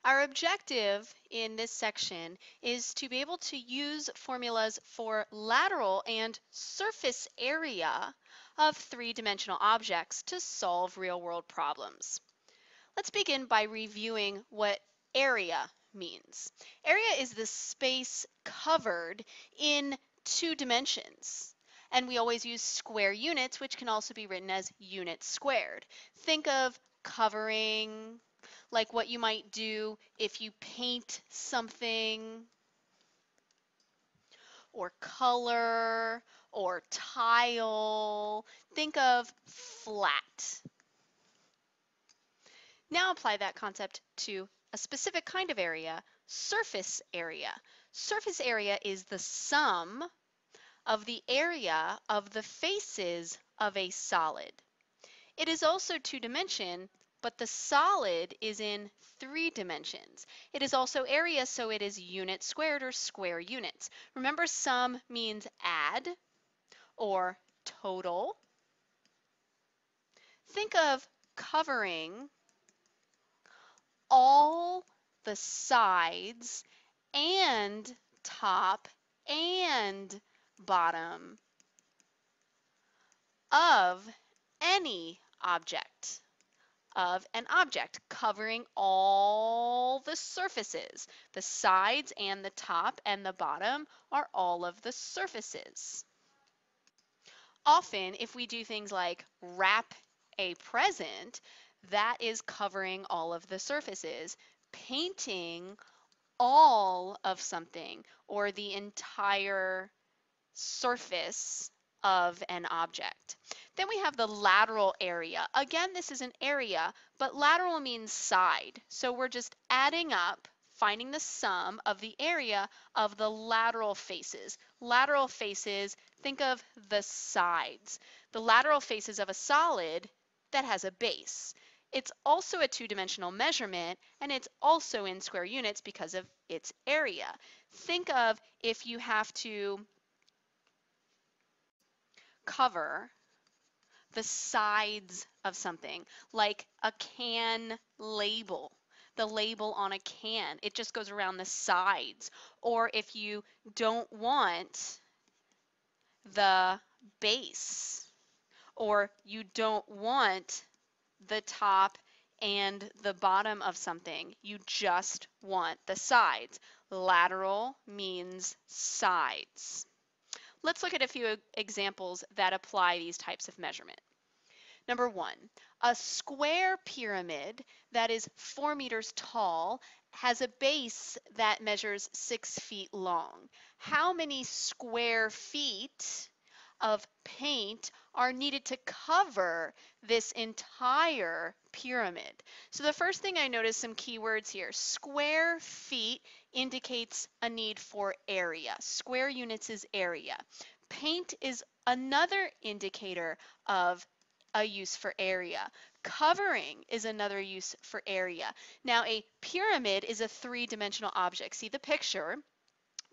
Our objective in this section is to be able to use formulas for lateral and surface area of three-dimensional objects to solve real-world problems. Let's begin by reviewing what area means. Area is the space covered in two dimensions. And we always use square units, which can also be written as units squared. Think of covering, like what you might do if you paint something, or color, or tile. Think of flat. Now apply that concept to a specific kind of area, surface area. Surface area is the sum of the area of the faces of a solid. It is also two-dimension, but the solid is in three dimensions. It is also area, so it is unit squared or square units. Remember, sum means add or total. Think of covering all the sides and top and bottom of any object, covering all the surfaces. The sides and the top and the bottom are all of the surfaces. Often, if we do things like wrap a present, that is covering all of the surfaces. Painting all of something or the entire surface of an object. Then we have the lateral area. Again, this is an area, but lateral means side. So we're just adding up, finding the sum of the area of the lateral faces. Lateral faces, think of the sides. The lateral faces of a solid that has a base. It's also a two-dimensional measurement, and it's also in square units because of its area. Think of if you have to cover the sides of something, like a can label. The label on a can, it just goes around the sides. Or if you don't want the base, or you don't want the top and the bottom of something, you just want the sides. Lateral means sides. Let's look at a few examples that apply these types of measurement. Number one, a square pyramid that is 4 meters tall has a base that measures 6 feet long. How many square feet of paint are needed to cover this entire pyramid? So the first thing I noticed, some keywords here. Square feet indicates a need for area. Square units is area. Paint is another indicator of a use for area. Covering is another use for area. Now, a pyramid is a three-dimensional object. See the picture?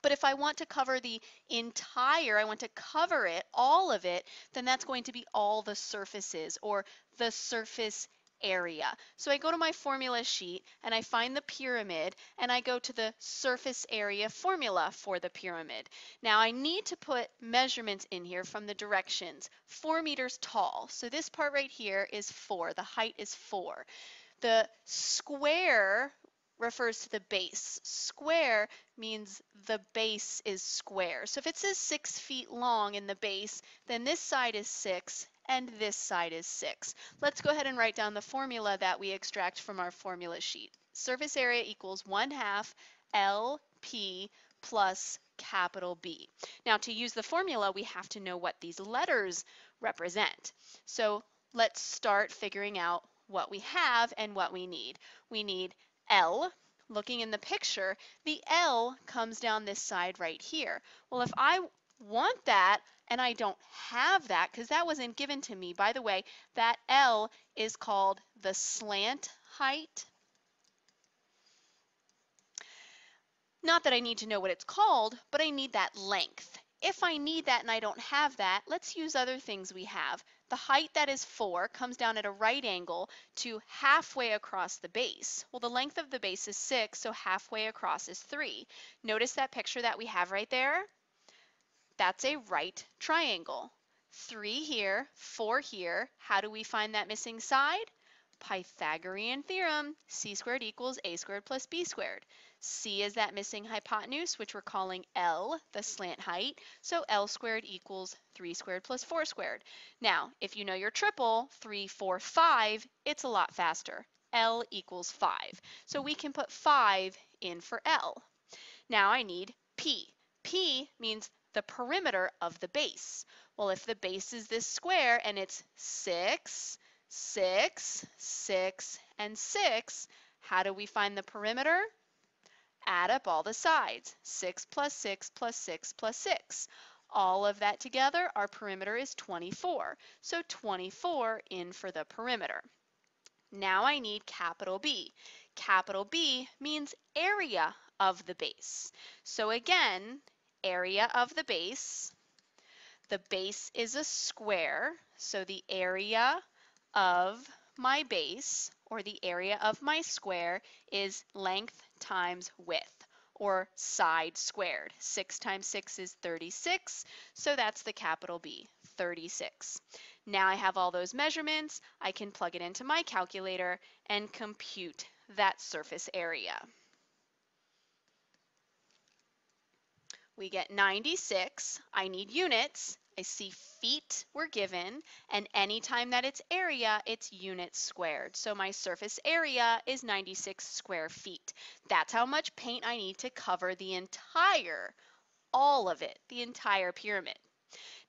But if I want to cover the entire, I want to cover it, all of it, then that's going to be all the surfaces or the surface area. So I go to my formula sheet and I find the pyramid and I go to the surface area formula for the pyramid. Now I need to put measurements in here from the directions. 4 meters tall. So this part right here is 4. The height is 4. The square refers to the base. Square means the base is square. So if it says 6 feet long in the base, then this side is 6 and this side is 6. Let's go ahead and write down the formula that we extract from our formula sheet. Surface area equals 1/2 LP plus capital B. Now to use the formula, we have to know what these letters represent. So let's start figuring out what we have and what we need. We need L. Looking in the picture, the L comes down this side right here. Well, if I want that and I don't have that, because that wasn't given to me, by the way, that L is called the slant height. Not that I need to know what it's called, but I need that length. If I need that and I don't have that, let's use other things we have. the height that is 4 comes down at a right angle to halfway across the base. Well, the length of the base is 6, so halfway across is 3. Notice that picture that we have right there? That's a right triangle. 3 here, 4 here. How do we find that missing side? Pythagorean Theorem, c squared equals a squared plus b squared. C is that missing hypotenuse, which we're calling L, the slant height, so L squared equals 3 squared plus 4 squared. Now, if you know your triple, 3, 4, 5, it's a lot faster. L equals 5. So we can put 5 in for L. Now I need P. P means the perimeter of the base. Well, if the base is this square and it's 6, 6, 6, and 6, how do we find the perimeter? Add up all the sides. 6 plus 6 plus 6 plus 6. All of that together, our perimeter is 24. So 24 in for the perimeter. Now I need capital B. Capital B means area of the base. So again, area of the base is a square, so the area of my base, or the area of my square, is length times width, or side squared. 6 times 6 is 36, so that's the capital B, 36. Now I have all those measurements, I can plug it into my calculator and compute that surface area. We get 96. I need units. I see feet were given, and anytime that it's area, it's units squared. So my surface area is 96 square feet. That's how much paint I need to cover the entire, all of it, the entire pyramid.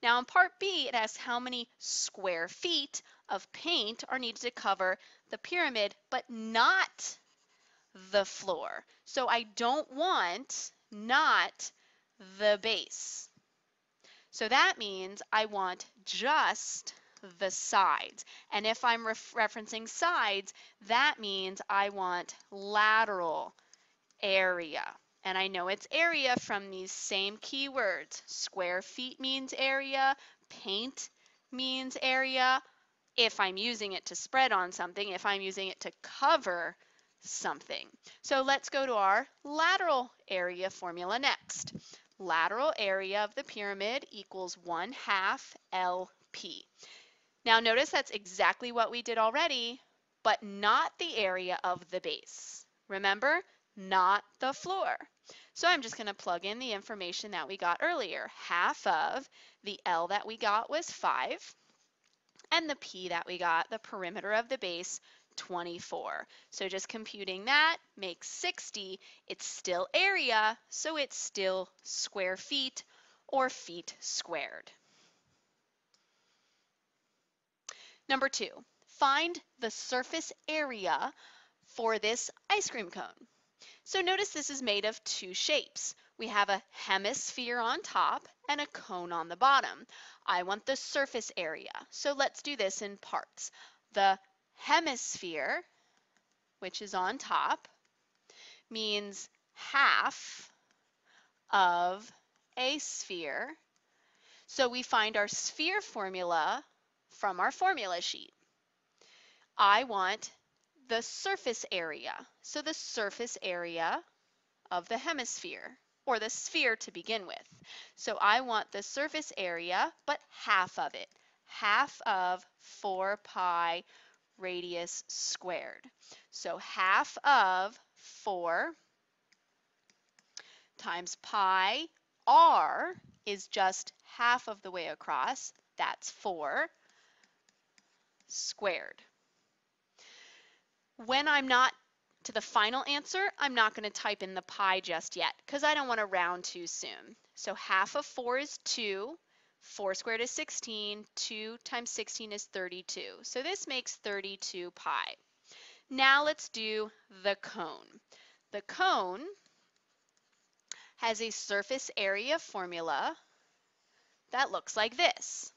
Now in part B, it asks how many square feet of paint are needed to cover the pyramid, but not the floor. So I don't want not the base. So that means I want just the sides. And if I'm referencing sides, that means I want lateral area. And I know it's area from these same keywords. Square feet means area, paint means area. If I'm using it to spread on something, if I'm using it to cover something. So let's go to our lateral area formula next. Lateral area of the pyramid equals 1/2 LP. Now notice that's exactly what we did already, but not the area of the base. Remember, not the floor. So I'm just going to plug in the information that we got earlier. Half of the L that we got was 5, and the P that we got, the perimeter of the base, 24. So just computing that makes 60. It's still area, so it's still square feet or feet squared. Number 2, find the surface area for this ice cream cone. So notice this is made of 2 shapes. We have a hemisphere on top and a cone on the bottom. I want the surface area. So let's do this in parts. The hemisphere, which is on top, means half of a sphere. So we find our sphere formula from our formula sheet. I want the surface area. So the surface area of the hemisphere, or the sphere to begin with. So I want the surface area, but half of it. Half of 4 pi radius squared. So half of 4 times pi, r is just half of the way across. That's 4 squared. When I'm not to the final answer, I'm not going to type in the pi just yet because I don't want to round too soon. So half of 4 is 2. 4 squared is 16. 2 times 16 is 32. So this makes 32 pi. Now let's do the cone. The cone has a surface area formula that looks like this.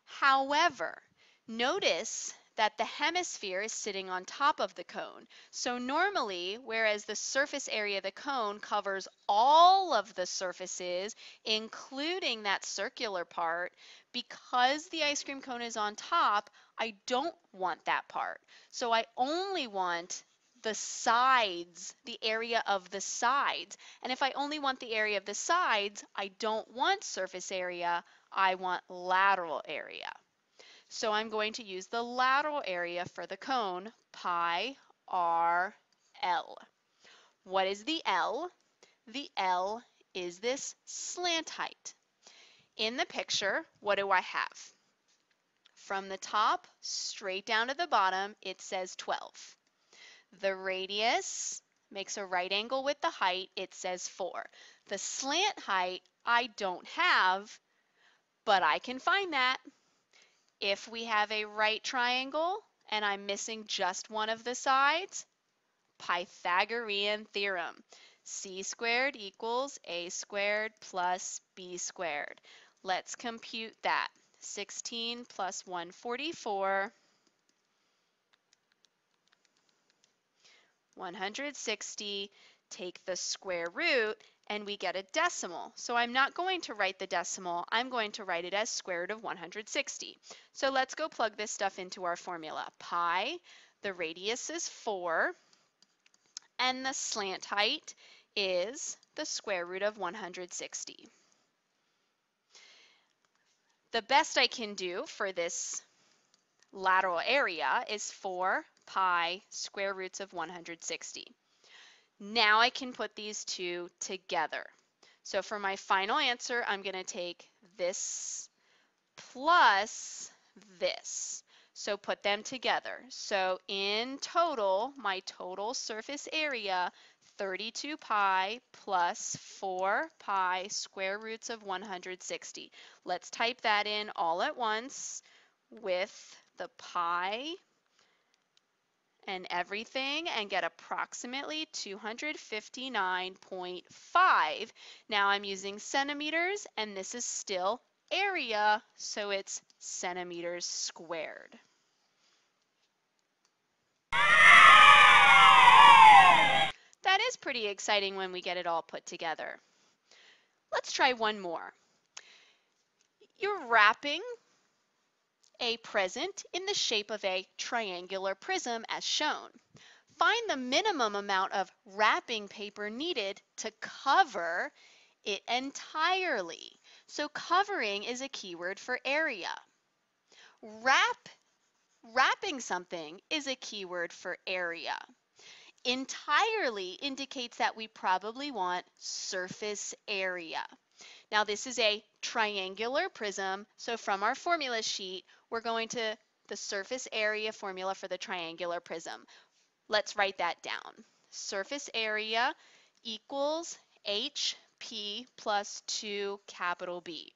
However, notice that the hemisphere is sitting on top of the cone. So normally, whereas the surface area of the cone covers all of the surfaces, including that circular part, because the ice cream cone is on top, I don't want that part. So I only want the sides, the area of the sides. And if I only want the area of the sides, I don't want surface area, I want lateral area. So I'm going to use the lateral area for the cone, pi r L. What is the L? The L is this slant height. In the picture, what do I have? From the top straight down to the bottom, it says 12. The radius makes a right angle with the height, it says 4. The slant height I don't have, but I can find that. If we have a right triangle and I'm missing just one of the sides, Pythagorean Theorem. C squared equals a squared plus b squared. Let's compute that. 16 plus 144, 160, take the square root, and we get a decimal. So I'm not going to write the decimal, I'm going to write it as square root of 160. So let's go plug this stuff into our formula. Pi, the radius is 4, and the slant height is the square root of 160. The best I can do for this lateral area is 4 pi square roots of 160. Now I can put these two together. So for my final answer, I'm going to take this plus this. So put them together. So in total, my total surface area, 32 pi plus 4 pi square roots of 160. Let's type that in all at once with the pi and everything and get approximately 259.5. Now I'm using centimeters and this is still area, so it's centimeters squared. That is pretty exciting when we get it all put together. Let's try one more. You're wrapping a present in the shape of a triangular prism as shown. Find the minimum amount of wrapping paper needed to cover it entirely. So covering is a keyword for area. Wrapping something is a keyword for area. Entirely indicates that we probably want surface area. Now this is a triangular prism, so from our formula sheet, we're going to the surface area formula for the triangular prism. Let's write that down. Surface area equals HP plus 2 capital B.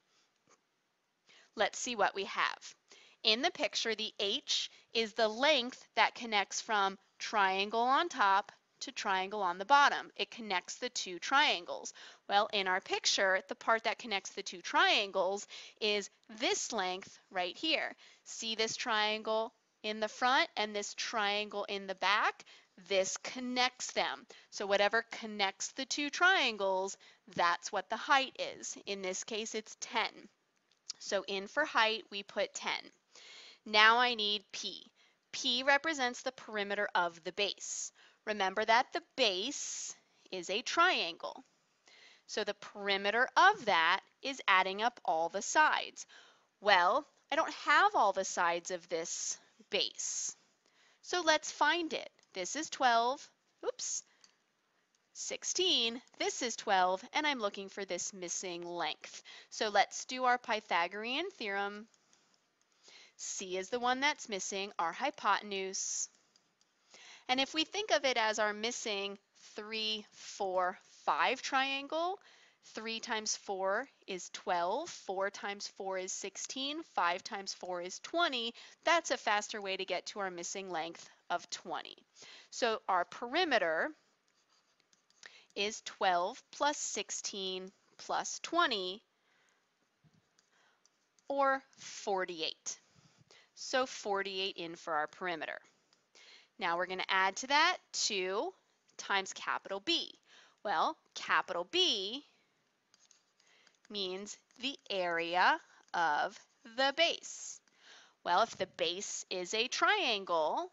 Let's see what we have. In the picture, the H is the length that connects from triangle on top to triangle on the bottom. It connects the two triangles. Well, in our picture, the part that connects the two triangles is this length right here. See this triangle in the front and this triangle in the back? This connects them. So whatever connects the two triangles, that's what the height is. In this case, it's 10. So in for height, we put 10. Now I need P. P represents the perimeter of the base. Remember that the base is a triangle. So the perimeter of that is adding up all the sides. Well, I don't have all the sides of this base. So let's find it. This is 12. Oops. 16. This is 12, and I'm looking for this missing length. So let's do our Pythagorean theorem. C is the one that's missing, our hypotenuse. And if we think of it as our missing 3, 4, 5 triangle, 3 times 4 is 12, 4 times 4 is 16, 5 times 4 is 20. That's a faster way to get to our missing length of 20. So our perimeter is 12 plus 16 plus 20, or 48. So 48 in for our perimeter. Now we're going to add to that 2 times capital B. Well, capital B means the area of the base. Well, if the base is a triangle,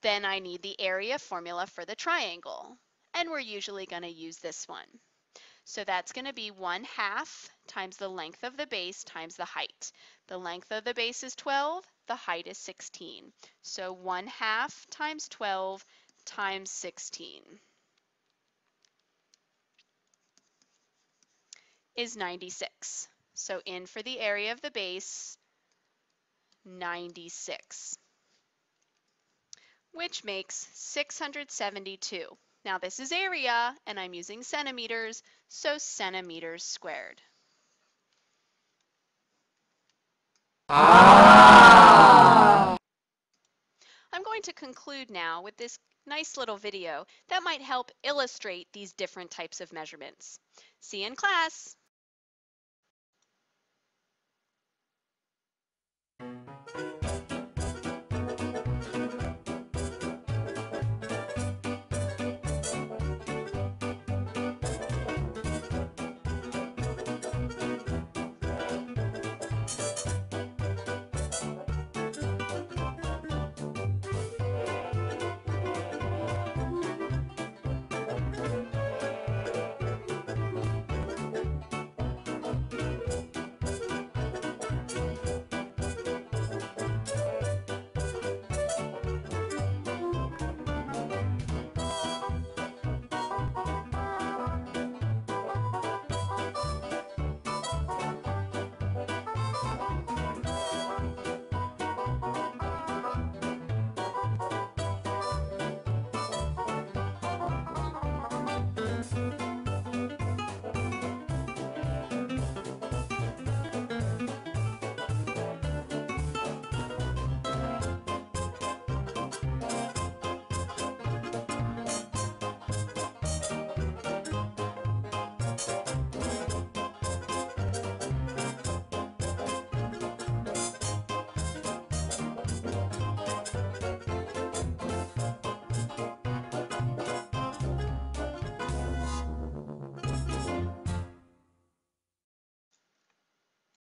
then I need the area formula for the triangle. And we're usually going to use this one. So that's going to be 1/2 times the length of the base times the height. The length of the base is 12, the height is 16. So 1/2 times 12 times 16 is 96. So in for the area of the base, 96, which makes 672. Now this is area, and I'm using centimeters, so centimeters squared. I'm going to conclude now with this nice little video that might help illustrate these different types of measurements. See you in class.